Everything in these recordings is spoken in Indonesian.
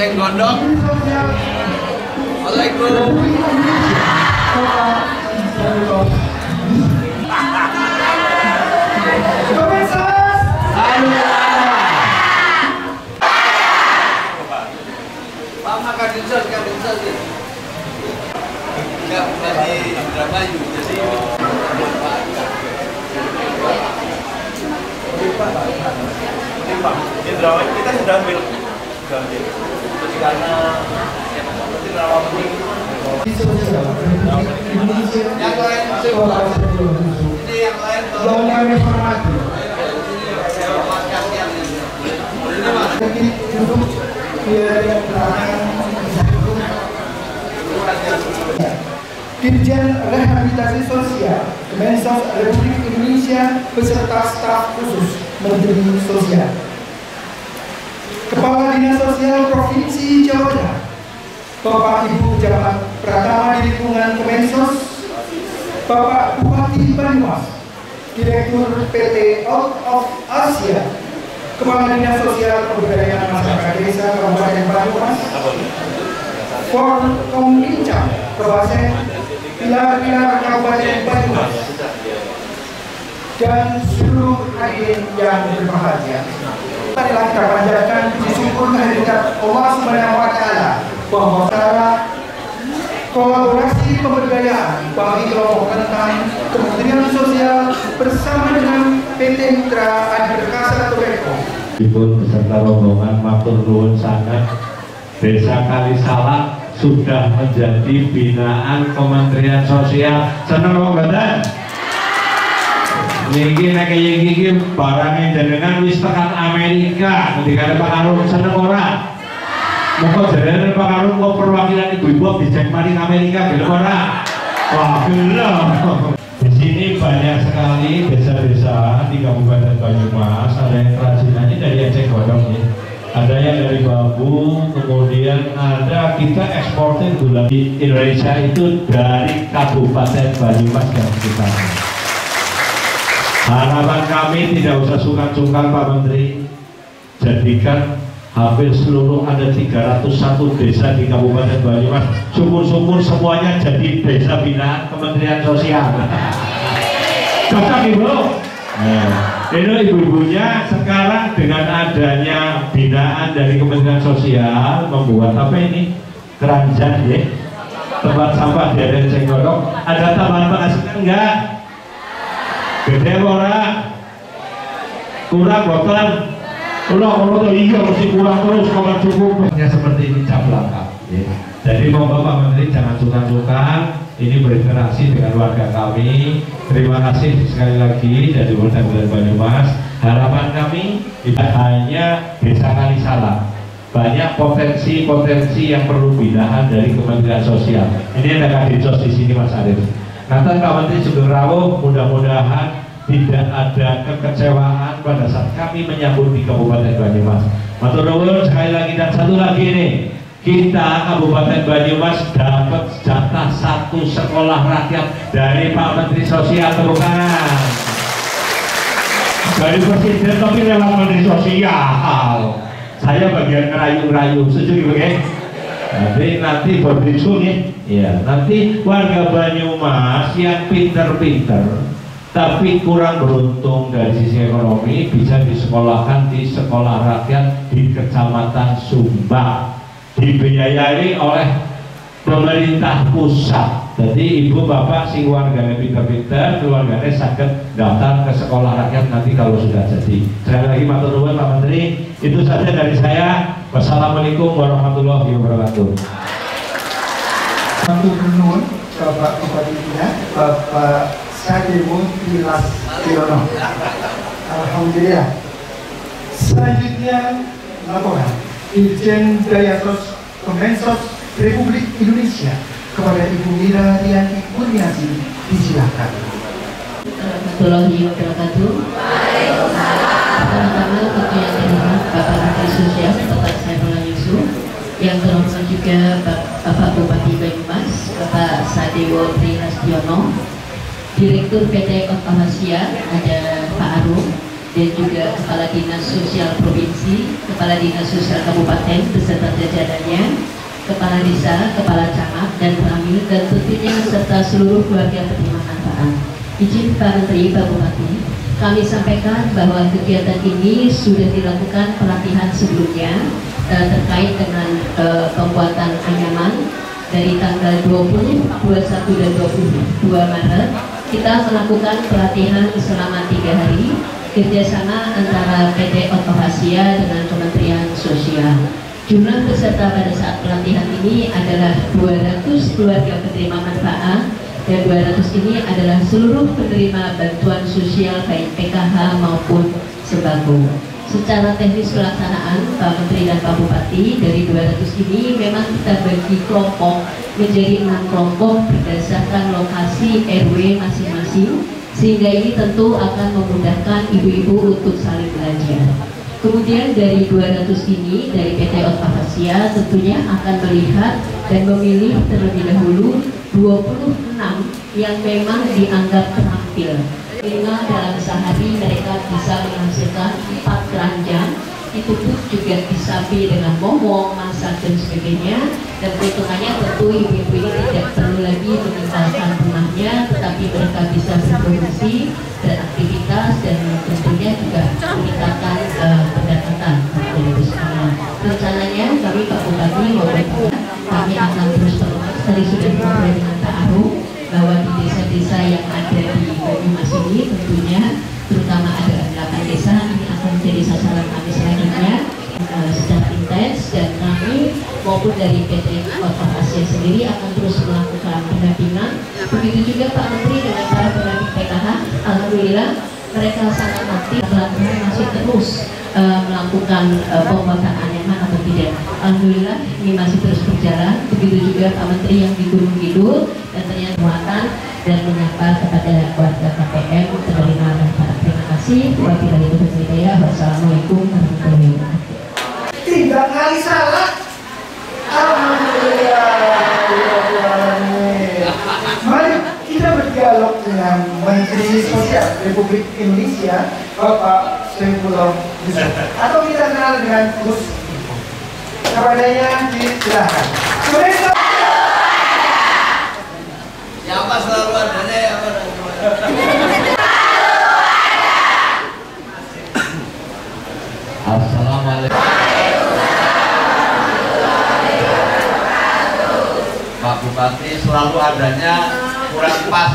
eceng gondok. Waalaikumsalam. Enggak dari Indramayu, jadi Indramayu kita sudah ambil, karena yang lain ini yang lain Dirjen Rehabilitasi Sosial Kemensos Republik Indonesia beserta staf khusus Menteri Sosial, Kepala Dinas Sosial Provinsi Jawa Tengah, Bapak Ibu Pejabat Pratama di lingkungan Kemensos, Bapak Bupati Banyumas, Direktur PT Out of Asia, Kepala Dinas Sosial Pemberdayaan Masyarakat Desa Kabupaten Banyumas, Forkominca Kabupaten Pilar Kabupaten Banyumas, dan seluruh hadirin yang berbahagia. Marilah kita panjatkan puji syukur kehadirat Allah Subhanahu wa Ta'ala bahwa secara kolaborasi pemberdayaan bagi kelompok rentan Kementerian Sosial bersama dengan PT Mitra Adi Perkasa Tobacco Ibu beserta rombongan matur nuwun sangat, Desa Kalisalak sudah menjadi binaan Kementerian Sosial. Seneng apa mboten? Niki nek iki barangnya jenengan wis tekan Amerika, ngendikane Pak Karung seneng ora? Moko jenengan Pak Karung kok perwakilan ibu-ibu dijak maring Amerika gelem ora? Wah, gelem. Di sini banyak sekali desa-desa di Kabupaten Banyumas, ada yang kerajinannya dari eceng gondok nih. Ada yang dari bambu, kemudian ada kita eksportir gula di Indonesia itu dari Kabupaten Banyumas dan sekitarnya. Harapan kami tidak usah sungkan-sungkan Pak Menteri, jadikan hampir seluruh ada 301 desa di Kabupaten Banyumas, syukur-syukur semuanya jadi desa binaan Kementerian Sosial. Cocok Ibu? Ini ibu-ibunya sekarang dengan adanya binaan dari Kementerian Sosial membuat apa ini? Keranjang ya, tempat sampah di ada eceng gondok. Ada tambahan penghasilan enggak? Gede ora? Kurang boten? Kalau tuh iya mesti kurang terus kalau cukup. Seperti ini cap lengkap ya. Jadi mau Bapak Menteri jangan sungkan-sungkan ini berinteraksi dengan warga kami. Terima kasih sekali lagi dari Kabupaten Banyumas. Harapan kami tidak hanya Desa Kalisalak, banyak potensi-potensi yang perlu binaan dari Kementerian Sosial. Ini ada Kadinsos di sini Mas Arif. Nanti Pak Menteri Sugeng Rawuh, mudah-mudahan tidak ada kekecewaan pada saat kami menyambut di Kabupaten Banyumas. Matur nuwun sekali lagi, dan satu lagi nih, kita Kabupaten Banyumas dapat jatah 1 sekolah rakyat dari Pak Menteri Sosial. Tepuk tangan. Dari Presiden tapi lewat Menteri Sosial. Saya bagian ngerayu-ngerayu, setuju ya? Nanti berbisu nih, ya. Nanti warga Banyumas yang pinter-pinter tapi kurang beruntung dari sisi ekonomi bisa disekolahkan di sekolah rakyat di Kecamatan Sumba, dibiayai oleh pemerintah pusat. Jadi ibu bapak si warganya pinter-pinter, keluarganya sakit daftar ke sekolah rakyat nanti kalau sudah jadi. Sekali lagi matur nuwun Pak Menteri. Itu saja dari saya. Wassalamualaikum warahmatullahi wabarakatuh. Matur nuwun Bapak Bupati Bapak Sadewo Pilastiono. Alhamdulillah. Selanjutnya laporan Dirjen Daya Sos Kemensos Republik Indonesia kepada Ibu Mira Rianti Kurniasi, disilakan. Warahmatullahi wabarakatuh. Pertama-tama tentu yang terhormat Bapak Menteri Sosial Bapak Saifullah Yusuf, yang terhormat juga Bapak Bupati Banyumas Bapak Sadewo Pilastiono, Direktur PT Out of Asia ada Pak Arum, dan juga Kepala Dinas Sosial Provinsi, Kepala Dinas Sosial Kabupaten beserta jajarannya, Kepala Desa, Kepala Camat dan Ramil, dan tentunya serta seluruh keluarga penerima manfaat. Izin Pak Menteri, Pak Bupati, kami sampaikan bahwa kegiatan ini sudah dilakukan pelatihan sebelumnya terkait dengan pembuatan anyaman dari tanggal 20, 21 dan 22 Maret. Kita melakukan pelatihan selama 3 hari kerjasama antara PT Otophasia dengan Kementerian Sosial. Jumlah peserta pada saat pelatihan ini adalah 200 keluarga penerima manfaat, dan 200 ini adalah seluruh penerima bantuan sosial baik PKH maupun sembako. Secara teknis pelaksanaan, Pak Menteri dan Pak Bupati, dari 200 ini memang kita bagi kelompok menjadi 6 kelompok berdasarkan lokasi RW masing-masing, sehingga ini tentu akan memudahkan ibu-ibu untuk saling belajar. Kemudian dari 200 ini, dari PT Otophasia tentunya akan melihat dan memilih terlebih dahulu 26 yang memang dianggap terampil. Minimal dalam sehari mereka bisa menghasilkan 4 keranjang, itu pun juga disapi dengan momong, masak dan sebagainya. Dan perhitungannya tentu ibu-ibu ini tidak perlu lagi meninggalkan rumahnya, tetapi mereka bisa berproduksi dan aktivitas, dan tentunya juga meningkatkan pendapatan dari sekalian. Rencananya kami Pak Bupati maupun kami akan terus bergerak. Tadi sudah ngobrol dengan Pak Arum bahwa di desa-desa yang ada di Banyumas ini tentunya terutama ada 8 desa ini akan menjadi sasaran kami selanjutnya secara intens, dan kami maupun dari PT Otophasia sendiri akan terus melakukan pendampingan. Begitu juga Pak Menteri dengan para pendamping PKH, alhamdulillah mereka sangat aktif, masih terus melakukan pembuatan anyaman atau tidak. Alhamdulillah ini masih terus berjalan. Begitu juga Pak Menteri yang di Gunung Kidul, dan ternyata muatan dan menyapa kepada warga KPM penerima manfaat. Terima kasih. Wabillahi taufiq wal hidayah. Wassalamualaikum warahmatullahi wabarakatuh. 3 kali salah. Alhamdulillah. Mari kita berdialog dengan Menteri Sosial Republik Indonesia, Bapak Saifullah Yusuf, atau kita kenal dengan Gus. Kepadanya diserahkan. Ya apa selalu adanya ya apa? Assalamualaikum. Pak Bupati, selalu adanya kurang pas.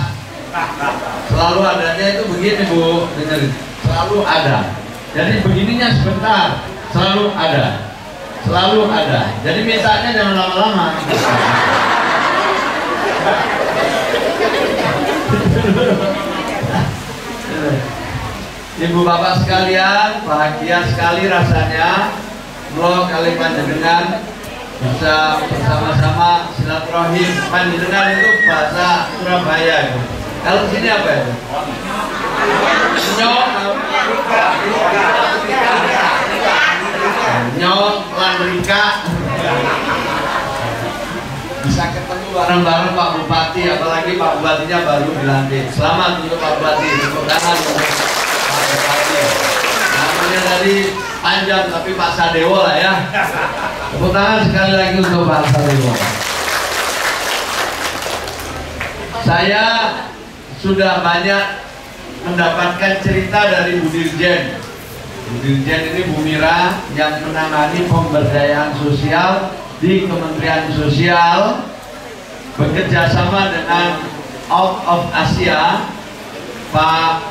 Selalu adanya itu begini Bu, dengerin. Selalu ada. Jadi begininya sebentar, selalu ada. Selalu ada. Jadi mintanya jangan lama-lama. Ibu bapak sekalian, bahagia sekali rasanya Mlo kali panjenengan bisa bersama-sama silaturahim. Panjenengan itu bahasa Surabaya itu. Kalau sini apa itu? Nyok Landrika. Bisa ketemu bareng-bareng Pak Bupati, apalagi Pak Bupatinya baru dilantik. Selamat untuk Pak Bupati, tepuk tangan untuk Pak Bupati. Namanya tadi panjang tapi Pak Sadewo lah ya. Tepuk tangan sekali lagi untuk Pak Sadewo. Saya sudah banyak mendapatkan cerita dari Bu Dirjen. Bu Dirjen ini Bu Mira yang menangani pemberdayaan sosial di Kementerian Sosial, bekerja sama dengan Out of Asia. Pak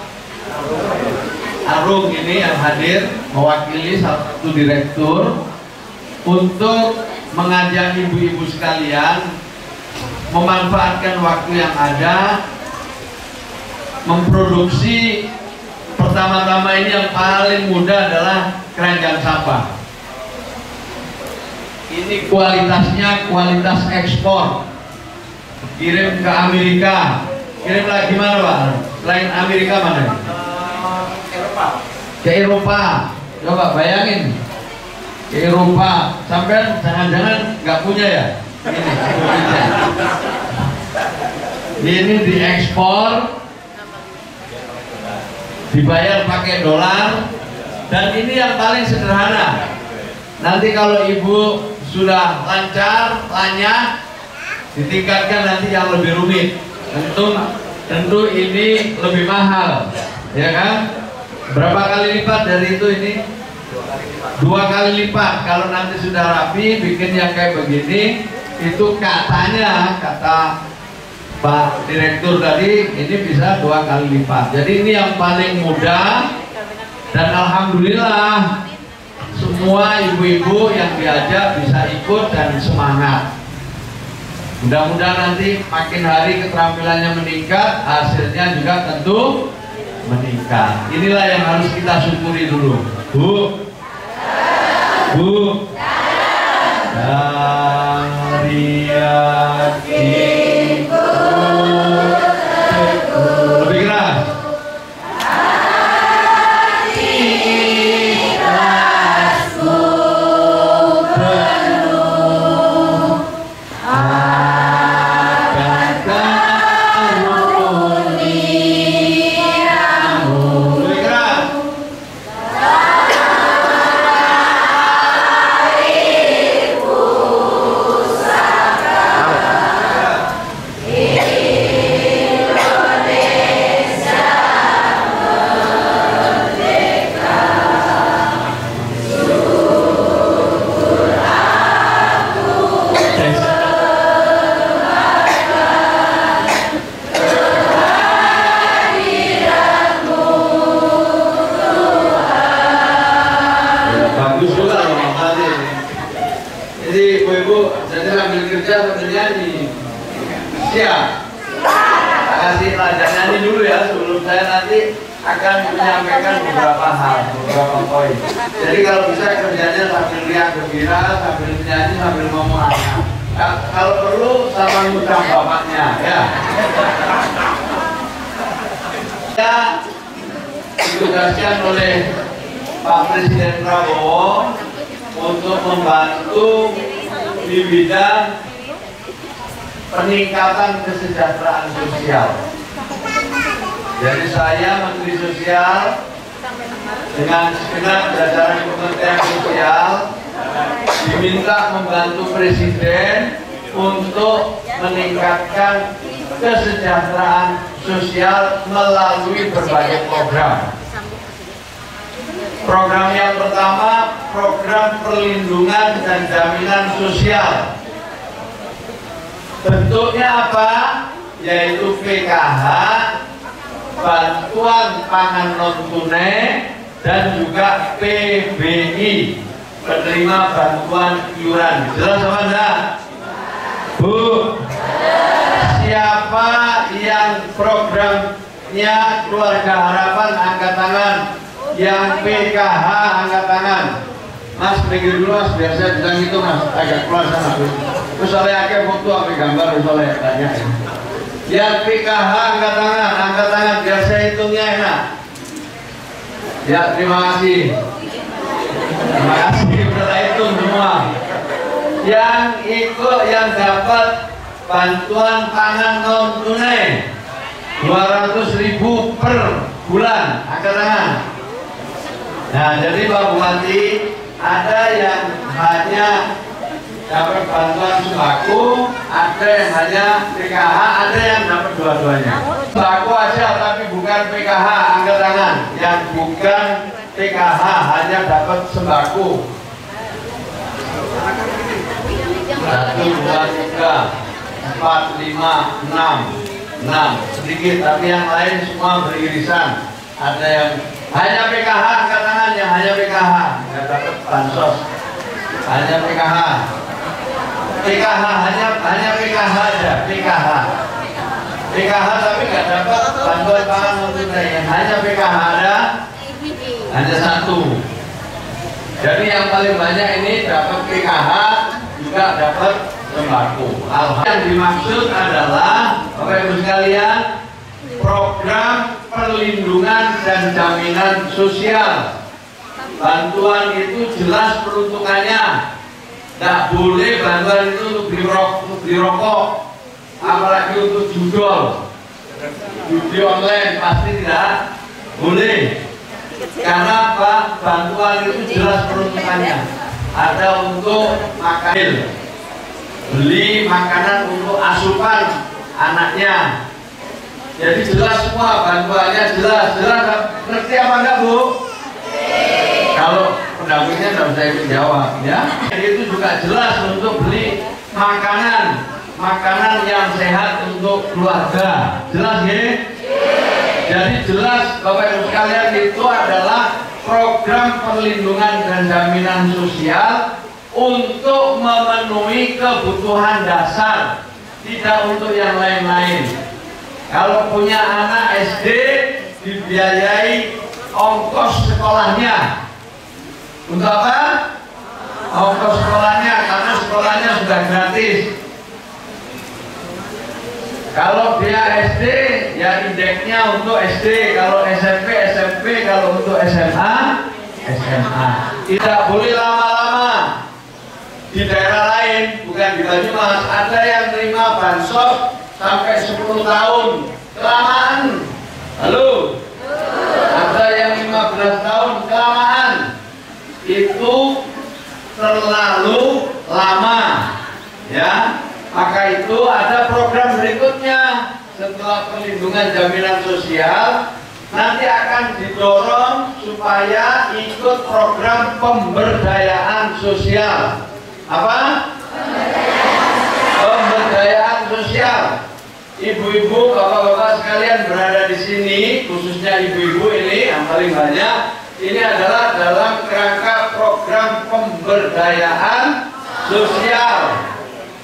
Arum ini yang hadir mewakili salah satu direktur untuk mengajak ibu-ibu sekalian memanfaatkan waktu yang ada, memproduksi. Pertama-tama ini yang paling mudah adalah keranjang sampah. Ini kualitasnya kualitas ekspor, kirim ke Amerika. Kirim lagi mana Pak? Selain Amerika mana? Eropa. Ke Eropa. Coba bayangin, ke Eropa. Sampai jangan-jangan nggak punya ya? Ini diekspor dibayar pakai dolar, dan ini yang paling sederhana. Nanti kalau ibu sudah lancar, lanyak, ditingkatkan nanti yang lebih rumit. Tentu ini lebih mahal, ya kan? Berapa kali lipat dari itu ini? 2 kali lipat. Kalau nanti sudah rapi, bikin yang kayak begini, itu katanya, kata Pak Direktur tadi, ini bisa 2 kali lipat. Jadi ini yang paling mudah, dan alhamdulillah semua ibu-ibu yang diajak bisa ikut dan semangat. Mudah-mudahan nanti makin hari keterampilannya meningkat, hasilnya juga tentu meningkat. Inilah yang harus kita syukuri dulu. Bu, dari hatiku lebih keras. Jadi ibu-ibu jadi sambil kerja sambil nyanyi. Siap? Kasih pelajaran nyanyi dulu ya, sebelum saya nanti akan menyampaikan beberapa hal, beberapa poin. Jadi kalau bisa kerjanya sambil riang gembira, sambil nyanyi, sambil ngomong anak. Kalau perlu sama ngutang bapaknya, ya. Ya, ditugaskan oleh Pak Presiden Prabowo untuk membantu di bidang peningkatan kesejahteraan sosial. Jadi saya Menteri Sosial dengan segenap jajaran Kementerian Sosial diminta membantu Presiden untuk meningkatkan kesejahteraan sosial melalui berbagai program. Program yang pertama, program perlindungan dan jaminan sosial. Bentuknya apa? Yaitu PKH, bantuan pangan non-tunai, dan juga PBI, penerima bantuan iuran. Jelas apa enggak? Bu, siapa yang programnya Keluarga Harapan angkat tangan? Yang PKH angkat tangan. Mas pinggir dulu mas, biar saya bilang itu mas, agak keluar sana. Terus oleh akhir foto apa gambar, terus oleh tanya. Yang PKH angkat tangan biar saya hitungnya enak. Ya terima kasih. Terima kasih sudah hitung semua. Yang ikut yang dapat bantuan pangan non tunai 200.000 per bulan, angkat tangan. Nah, jadi Pak Bupati, ada yang hanya dapat bantuan sembako, ada yang hanya PKH, ada yang dapat dua-duanya. Sembako aja tapi bukan PKH, angkat tangan. Yang bukan PKH hanya dapat sembako. 1, 2, 3, 4, 5, 6 sedikit, tapi yang lain semua beririsan. Ada yang hanya PKH, angkat tangan yang hanya PKH, nggak dapat bansos, hanya PKH. PKH hanya PKH aja, PKH tapi nggak dapat bantuan pangan non tunai. Yang hanya PKH ada hanya 1. Jadi yang paling banyak ini dapat PKH, juga dapat sembako. Yang dimaksud adalah Bapak Ibu sekalian, program perlindungan dan jaminan sosial. Bantuan itu jelas peruntukannya. Tidak boleh bantuan itu untuk beli rokok, apalagi untuk judi online, pasti tidak Boleh. Karena Pak, bantuan itu jelas peruntukannya. Ada untuk makan, beli makanan untuk asupan anaknya. Jadi jelas semua bantuannya jelas. Ngerti apa enggak, Bu? Kalau pendampingnya tidak usah ikut jawab ya. Itu juga jelas untuk beli makanan yang sehat untuk keluarga. Jelas ya? Jadi jelas Bapak Ibu sekalian, itu adalah program perlindungan dan jaminan sosial untuk memenuhi kebutuhan dasar, tidak untuk yang lain-lain. Kalau punya anak SD, dibiayai ongkos sekolahnya. Untuk apa? Ongkos sekolahnya, karena sekolahnya sudah gratis. Kalau dia SD, ya indeksnya untuk SD. Kalau SMP, kalau untuk SMA. Tidak boleh lama-lama. Di daerah lain, bukan di Banyumas, ada yang terima bansos sampai 10 tahun. Kelamaan. Halo? Ada yang 15 tahun. Kelamaan. Itu terlalu lama. Ya. Maka itu ada program berikutnya. Setelah perlindungan jaminan sosial, nanti akan didorong supaya ikut program pemberdayaan sosial. Apa? Pemberdayaan sosial. Ibu-ibu, bapak-bapak sekalian berada di sini, khususnya ibu-ibu ini yang paling banyak. Ini adalah dalam kerangka program pemberdayaan sosial.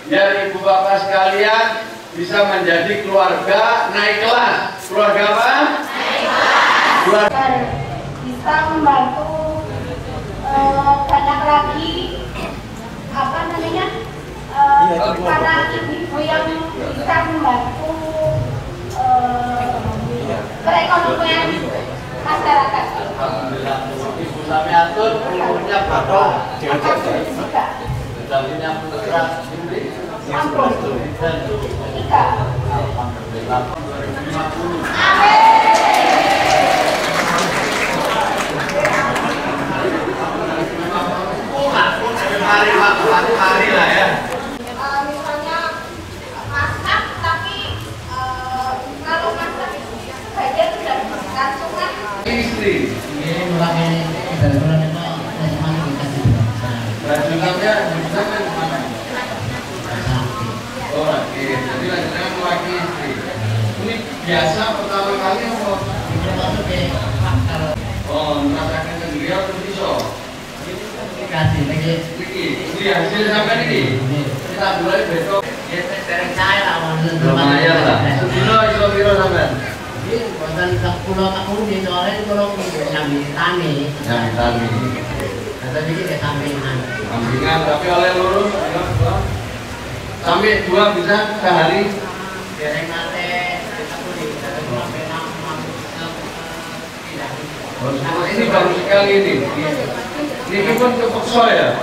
Biar ibu bapak sekalian bisa menjadi keluarga naik kelas. Keluarga apa? Naik kelas. Keluarga bisa membantu banyak lagi apa namanya para ibu yang bisa membantu perekonomian masyarakat. Alhamdulillah. Ibu Samiatur umurnya berapa? Dalamnya bergerak sendiri. Ampun. Tiga. Alhamdulillah. 2050. Mari lah ya. Misalnya masak, tapi kalau masak itu sebagian sudah langsung kan. Istri. Ini mulai dari bulan itu masing-masing dikasih. Rajulannya bisa kan mana? Oh, oke. Jadi rajulannya laki istri. Ini biasa pertama kali apa? Itu masuk ke faktor. Oh, merasakan sendiri atau bisa? Dikasih lagi. Ini hasil sampai ini. Kita mulai besok. Ya dari saya lah. Lumayan lah. Sedino iso piro sampean? Ini bukan pulau Makmur di soalnya pulau nyambi tani. Nyambi tani. Tapi kita sampingan. Sampingan tapi oleh lurus sampai 2 bisa sehari. Dereng nate kita pun bisa sampai 6 Ini baru sekali ini. Ini pun cukup ya.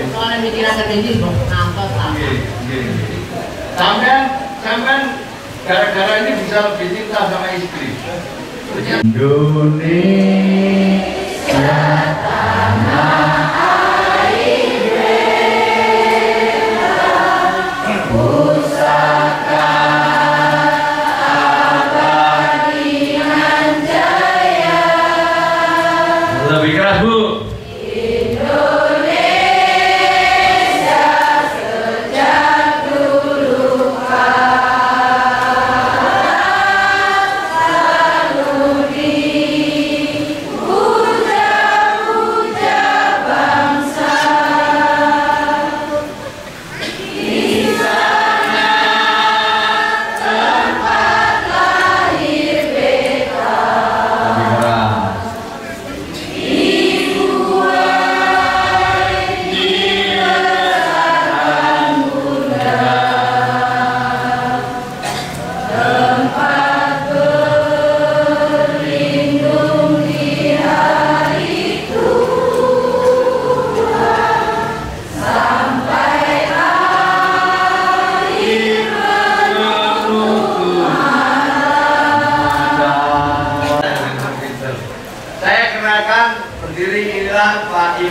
Soalnya mikiran tertinggi nampak lah. Sampai gara-gara ini bisa lebih cinta sama istri. Indonesia tanah lebih keras, Bu.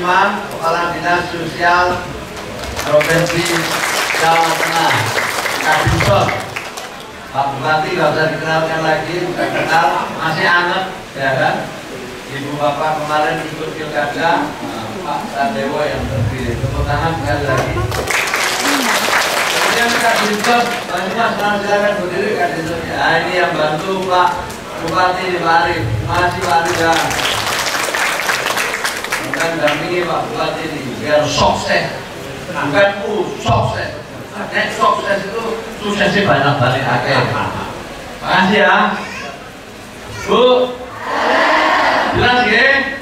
Imam, Kepala Dinas Sosial Provinsi Jawa Tengah, Kadinsos. Pak Bupati nggak usah dikenalkan lagi, sudah kenal, masih anget, ya kan? Ibu Bapak kemarin ikut pilkada, Pak Sadewo yang berdiri. Tepuk tangan sekali lagi. Kemudian Kadinsos, Banyumas, silakan berdiri Kadinsos. Nah, ini yang bantu Pak Bupati di Pak Arif, masih Pak Arif ya. Bukan dampingi Pak Bupati ini biar sukses, bukan sukses. Nek sukses itu suksesnya banyak balik akhir. Makasih ya, Bu. Jelas ya?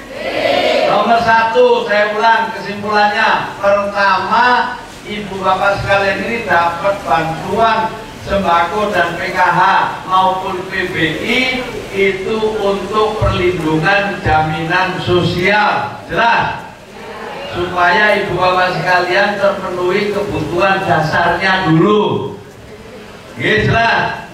Nomor 1 saya ulang kesimpulannya. Pertama, Ibu Bapak sekalian ini dapat bantuan sembako dan PKH maupun PBI itu untuk perlindungan jaminan sosial. Jelas? Supaya ibu bapak sekalian terpenuhi kebutuhan dasarnya dulu. Jelas?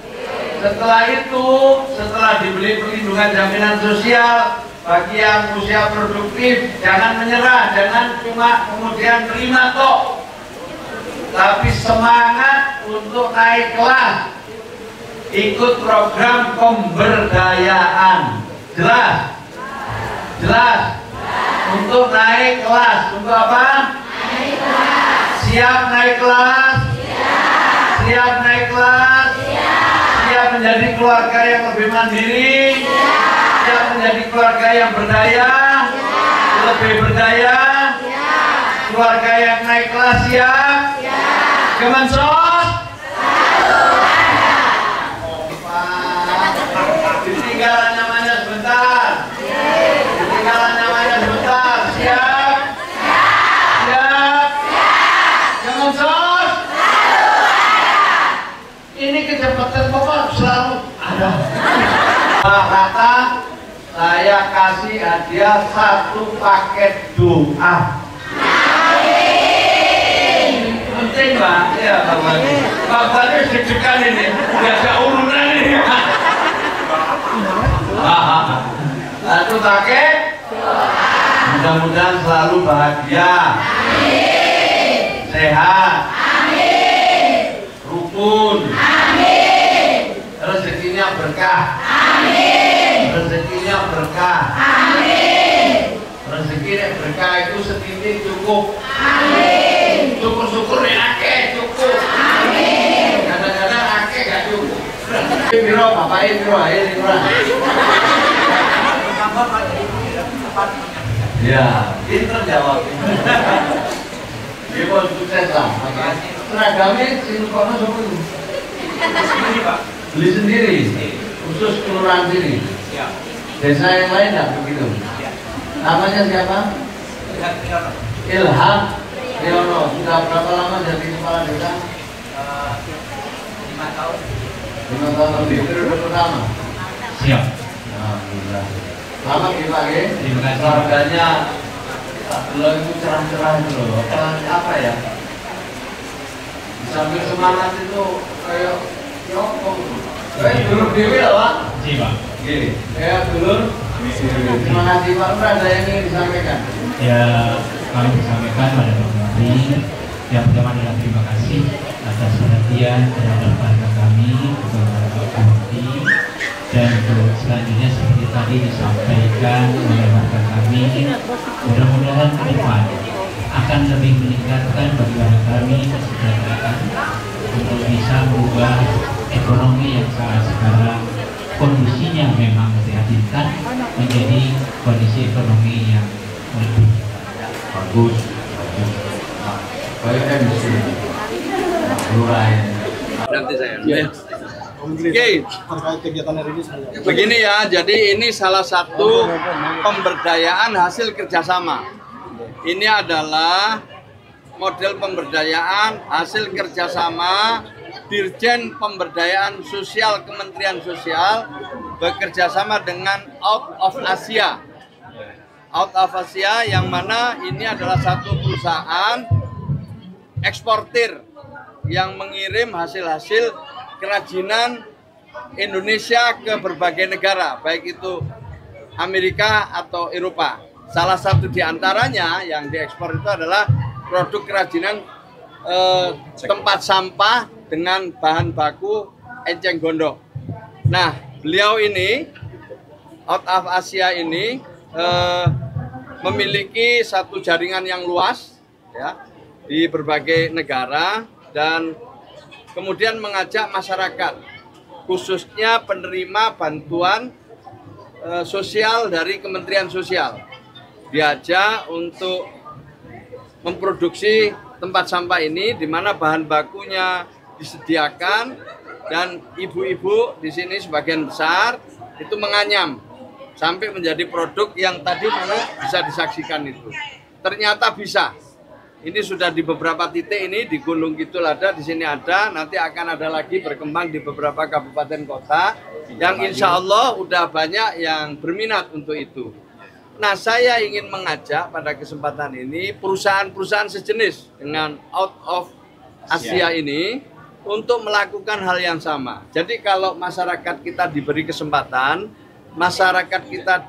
Setelah itu, setelah diberi perlindungan jaminan sosial bagi yang usia produktif, jangan menyerah, jangan cuma kemudian terima kok, tapi semangat untuk naik kelas, ikut program pemberdayaan. Jelas? Jelas? Untuk naik kelas, untuk apa? Naik kelas. Siap naik kelas? Siap. Siap naik kelas? Siap. Siap menjadi keluarga yang lebih mandiri? Siap. Siap menjadi keluarga yang berdaya? Siap. Lebih berdaya? Siap. Keluarga yang naik kelas siap? Siap. Kemensos? Ditinggalan namanya sebentar. Ditinggalan namanya sebentar. Siap? Siap? Kemensos? Ini kecepatan Bapak selalu ada. Pak Rata, saya kasih hadiah 1 paket doa. Penting Pak, ya Pak Bani. Pak Bani deg-degan ini, nggak ada urunan ini. 1 paket. Mudah-mudahan selalu bahagia. Amin. Sehat. Amin. Rukun. Amin. Rezekinya berkah. Amin. Rezekinya berkah. Amin. Rezekinya berkah itu setitik cukup. Amin. Syukur-syukur ya akeh cukup. Amin. Kadang-kadang akeh gak cukup. Biro, Bapak Biro, ayo ya, pinter jawabnya. Dia sukses lah. Seragamnya sini kono semua itu. Sendiri Pak. Beli sendiri. Khusus kelurahan sini. Desa yang lain nggak begitu. Namanya siapa? Ilham Leono. Sudah berapa lama jadi kepala desa? 5 tahun. 5 tahun lebih. Periode pertama. Siap. Alhamdulillah. Selamat ya Pak ya. Terima kasih. Keluarganya Pak Belo itu cerah-cerah itu loh. Apa ya? Sambil semangat itu kayak nyokong. Kayak dulur dewi lah Pak. Iya Pak. Gini, kayak dulur. Terima kasih Pak. Ada yang ingin disampaikan? Ya, kami disampaikan pada Pak Menteri. Yang pertama adalah terima kasih atas perhatian terhadap keluarga kami, kepada Pak Bupati, dan selanjutnya seperti tadi disampaikan oleh warga kami, mudah-mudahan ke depan akan lebih meningkatkan bagi warga kami kesejahteraan untuk bisa merubah ekonomi yang saat sekarang kondisinya memang memprihatinkan menjadi kondisi ekonomi yang lebih bagus. Kayak MC Lurah nanti saya. Oke, begini ya, jadi ini salah satu pemberdayaan hasil kerjasama. Ini adalah model pemberdayaan hasil kerjasama Dirjen Pemberdayaan Sosial Kementerian Sosial bekerjasama dengan Out of Asia. Out of Asia yang mana ini adalah satu perusahaan eksportir yang mengirim hasil-hasil kerajinan Indonesia ke berbagai negara, baik itu Amerika atau Eropa. Salah satu di antaranya yang diekspor itu adalah produk kerajinan tempat sampah dengan bahan baku enceng gondok. Nah, beliau ini Out of Asia ini memiliki satu jaringan yang luas ya di berbagai negara dan kemudian mengajak masyarakat khususnya penerima bantuan sosial dari Kementerian Sosial diajak untuk memproduksi tempat sampah ini di mana bahan bakunya disediakan dan ibu-ibu di sini sebagian besar itu menganyam sampai menjadi produk yang tadi mana bisa disaksikan itu. Ternyata bisa. Ini sudah di beberapa titik ini di Gunung Kidul ada, di sini ada, nanti akan ada lagi berkembang di beberapa kabupaten kota yang insya Allah udah banyak yang berminat untuk itu. Nah, saya ingin mengajak pada kesempatan ini perusahaan-perusahaan sejenis dengan Out of Asia ini untuk melakukan hal yang sama. Jadi kalau masyarakat kita diberi kesempatan, masyarakat kita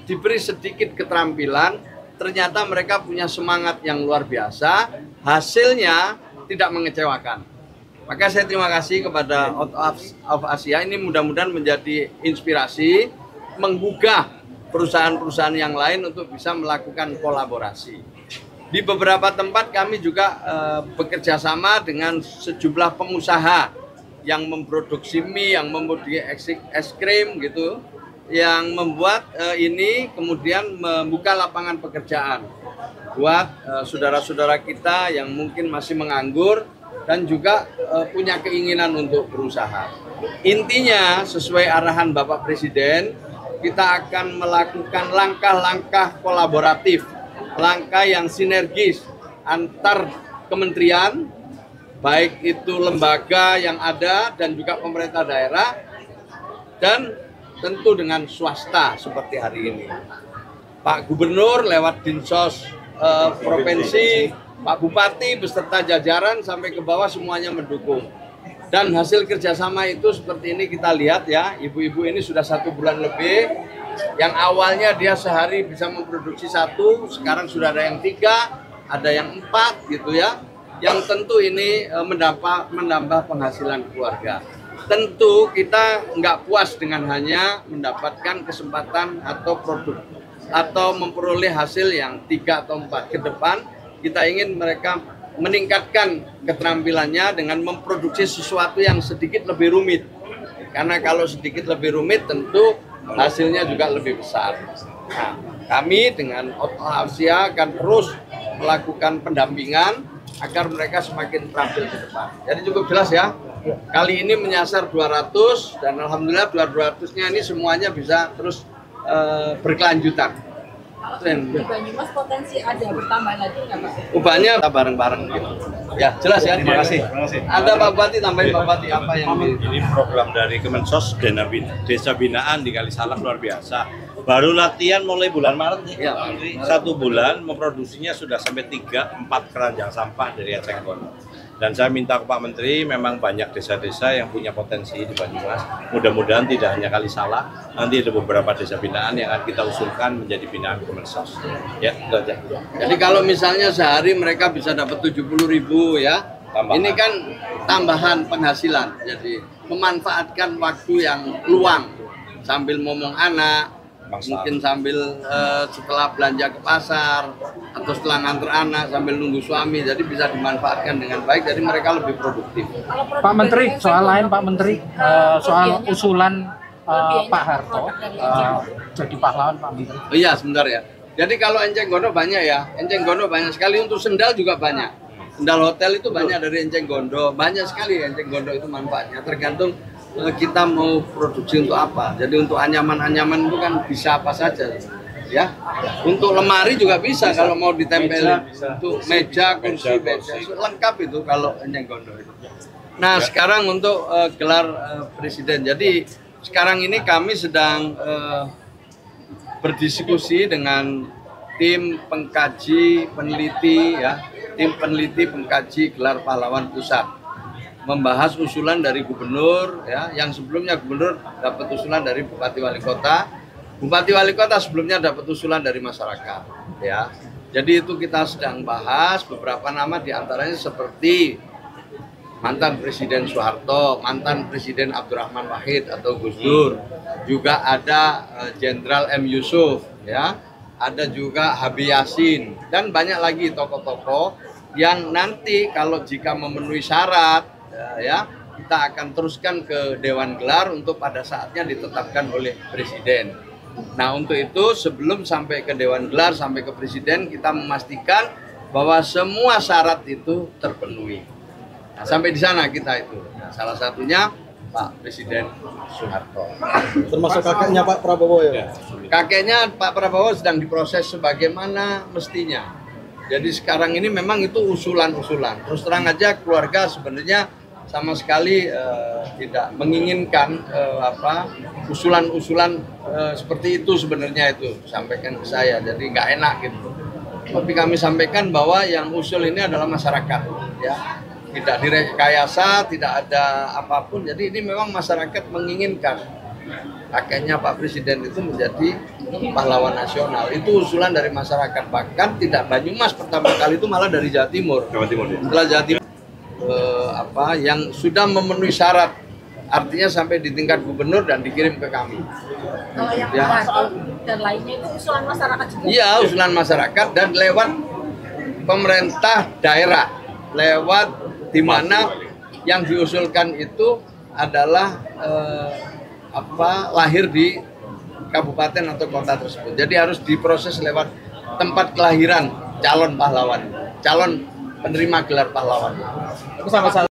diberi sedikit keterampilan, ternyata mereka punya semangat yang luar biasa, hasilnya tidak mengecewakan. Maka saya terima kasih kepada Out of Asia, ini mudah-mudahan menjadi inspirasi, menggugah perusahaan-perusahaan yang lain untuk bisa melakukan kolaborasi. Di beberapa tempat kami juga bekerja sama dengan sejumlah pengusaha yang memproduksi mie, yang memproduksi es krim gitu, yang membuat ini kemudian membuka lapangan pekerjaan buat saudara-saudara kita yang mungkin masih menganggur dan juga punya keinginan untuk berusaha. Intinya sesuai arahan Bapak Presiden, kita akan melakukan langkah-langkah kolaboratif, langkah yang sinergis antar kementerian, baik itu lembaga yang ada dan juga pemerintah daerah, dan tentu dengan swasta seperti hari ini. Pak Gubernur lewat Dinsos Provinsi, Pak Bupati beserta jajaran sampai ke bawah semuanya mendukung. Dan hasil kerjasama itu seperti ini kita lihat ya, ibu-ibu ini sudah 1 bulan lebih. Yang awalnya dia sehari bisa memproduksi 1, sekarang sudah ada yang 3, ada yang 4 gitu ya. Yang tentu ini menambah penghasilan keluarga. Tentu kita nggak puas dengan hanya mendapatkan kesempatan atau produk atau memperoleh hasil yang 3 atau 4 ke depan. Kita ingin mereka meningkatkan keterampilannya dengan memproduksi sesuatu yang sedikit lebih rumit. Karena kalau sedikit lebih rumit tentu hasilnya juga lebih besar. Nah, kami dengan Out of Asia akan terus melakukan pendampingan agar mereka semakin terampil ke depan. Jadi cukup jelas ya. Kali ini menyasar 200 dan alhamdulillah 200-nya ini semuanya bisa terus berkelanjutan. Di Banyumas potensi ada bertambah lagi nggak Pak? Ubahnya kita bareng-bareng gitu. Ya jelas ya. Terima kasih. Ada Pak Bupati, tambahin Pak Bupati apa yang ini program dari Kemensos Desa Binaan di Kalisalak luar biasa. Baru latihan mulai bulan Maret ya. 1 bulan memproduksinya sudah sampai 3-4 keranjang sampah dari eceng gondok. Dan saya minta ke Pak Menteri, memang banyak desa-desa yang punya potensi di Banyumas. Mudah-mudahan tidak hanya Kalisalak, nanti ada beberapa desa binaan yang akan kita usulkan menjadi binaan Kemensos. Ya, itu aja. Jadi kalau misalnya sehari mereka bisa dapat 70.000 ya, tambahan. Ini kan tambahan penghasilan. Jadi memanfaatkan waktu yang luang sambil ngomong anak, mungkin sambil setelah belanja ke pasar atau setelah nganter anak sambil nunggu suami, jadi bisa dimanfaatkan dengan baik, jadi mereka lebih produktif. Pak Menteri, soal lain Pak Menteri, soal usulan Pak Harto jadi pahlawan Pak Menteri. Oh iya sebentar ya. Jadi kalau enceng gondok banyak ya, enceng gondok banyak sekali, untuk sendal juga banyak. Sendal hotel itu banyak dari enceng gondok, banyak sekali enceng gondok itu manfaatnya, tergantung kita mau produksi untuk apa. Jadi untuk anyaman-anyaman itu kan bisa apa saja ya. Untuk lemari juga bisa kalau mau ditempelin. Untuk meja, kursi, meja lengkap itu kalau enceng gondok itu. Nah sekarang untuk gelar presiden. Jadi sekarang ini kami sedang berdiskusi dengan tim pengkaji peneliti ya, tim peneliti pengkaji gelar pahlawan pusat, membahas usulan dari gubernur ya, yang sebelumnya gubernur dapat usulan dari bupati wali kota, Bupati Wali Kota sebelumnya dapat usulan dari masyarakat, ya. Jadi itu kita sedang bahas beberapa nama, diantaranya seperti mantan Presiden Soeharto, mantan Presiden Abdurrahman Wahid atau Gus Dur, juga ada Jenderal M. Yusuf, ya, ada juga Habib Yasin, dan banyak lagi tokoh-tokoh yang nanti kalau jika memenuhi syarat, ya, kita akan teruskan ke Dewan Gelar untuk pada saatnya ditetapkan oleh Presiden. Nah, untuk itu sebelum sampai ke Dewan Gelar, sampai ke Presiden, kita memastikan bahwa semua syarat itu terpenuhi. Nah, sampai di sana kita itu. Nah, salah satunya Pak Presiden Soeharto. Termasuk kakeknya Pak Prabowo ya? Kakeknya Pak Prabowo sedang diproses sebagaimana mestinya. Jadi sekarang ini memang itu usulan-usulan. Terus terang aja keluarga sebenarnya sama sekali tidak menginginkan usulan-usulan seperti itu sebenarnya itu sampaikan ke saya, jadi nggak enak gitu. Tapi kami sampaikan bahwa yang usul ini adalah masyarakat, ya, tidak direkayasa, tidak ada apapun. Jadi ini memang masyarakat menginginkan kakeknya Pak Presiden itu menjadi pahlawan nasional. Itu usulan dari masyarakat, bahkan tidak Banyumas pertama kali itu malah dari Jawa Timur. Setelah Jawa Timur yang sudah memenuhi syarat, artinya sampai di tingkat gubernur dan dikirim ke kami. Kalau yang Ya. dan lainnya itu usulan masyarakat juga? Iya, usulan masyarakat dan lewat pemerintah daerah, lewat di mana yang diusulkan itu adalah lahir di kabupaten atau kota tersebut. Jadi harus diproses lewat tempat kelahiran calon pahlawan, calon penerima gelar pahlawan. Sama-sama.